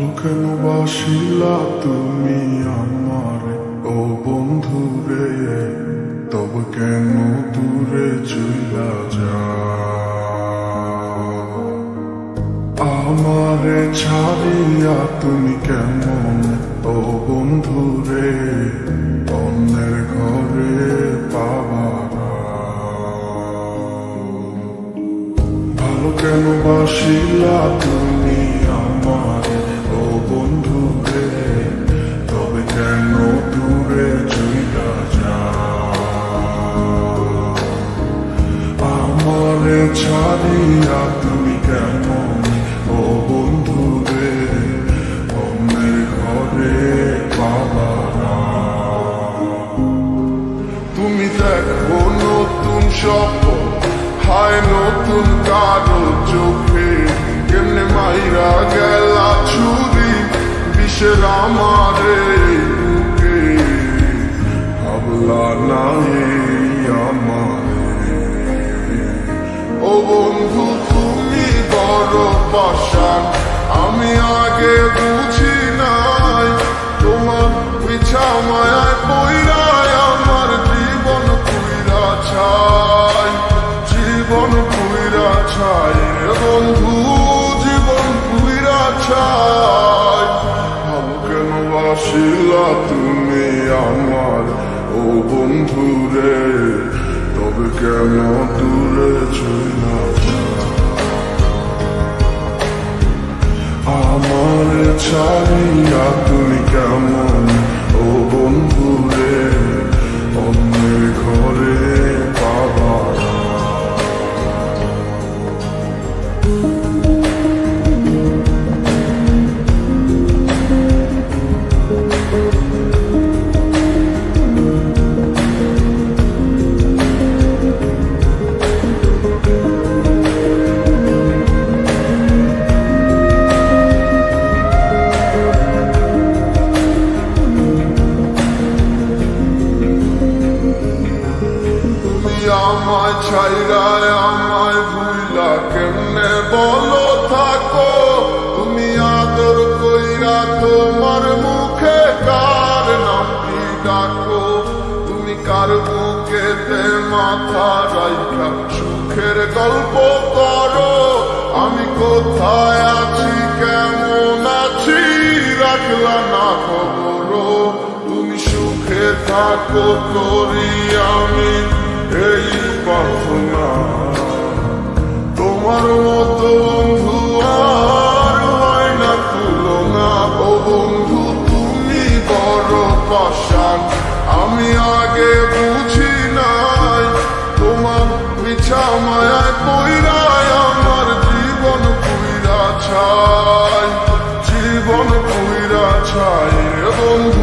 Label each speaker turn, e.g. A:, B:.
A: ভালো কেন বাসিলা তুমি আমারে ও বন্ধু রে, তবে কেন দূরে চইলা যাও? আমারে ছাড়িয়া তুমি কেমন ও বন্ধু রে, অন্যের ঘরে পাবারা। ভালো কেন বাসিলা তুমি আমারে ও বন্ধু রে, তবে কেন দূরে চইলা যাও? আমারে ছাড়িয়া তুমি কেমন ও বন্ধু রে, অন্যের ঘরে পাবারা। তুমি দেখো নতুন স্বপ্ন, হায় নতুন কারো চোখে, কেমনে মাইরা গেলা ছুরি বিষের আমারে বুকে। ভাবলা না আমারে ও বন্ধু তুমি বড় পাষাণ, আমি আগে বুঝি নাই। তোমার পিছা মায়ায় পইড়ায় আমার জীবন পুইরা ছাই, জীবন পুইরা ছাই বন্ধু, জীবন পুইরা ছাই। ভালো কেন বাসিলা তুমি আমার ও বন্ধু রে, তবে কেন দূরে চইলা যাও? আমার ছাড়িয়া তুমি কেমন ও বন্ধু রে, অন্যের ঘরে পাবারা। আমায় ছাইরায় আমায় ভুইলা কেমনে বলো থাকো? তুমি আদর কইরা তোমার মুখে কার নামটি ডাকো? তুমি কার বুকেতে মাথা রাইখা সুখের গল্প করো? আমি কোথায় আছি কেমন আছি রাখলা না খবর। তুমি সুখে থাকো করি আমি এই প্রার্থনা, তোমার মতো বন্ধু আর হয় না তুলনা। ও বন্ধু তুমি বড় পাষাণ, আমি আগে বুঝি নাই। তোমার পিছা মায়ায় পইড়ায় আমার জীবন পুইরা ছাই, জীবন পুইরা ছাই বন্ধু।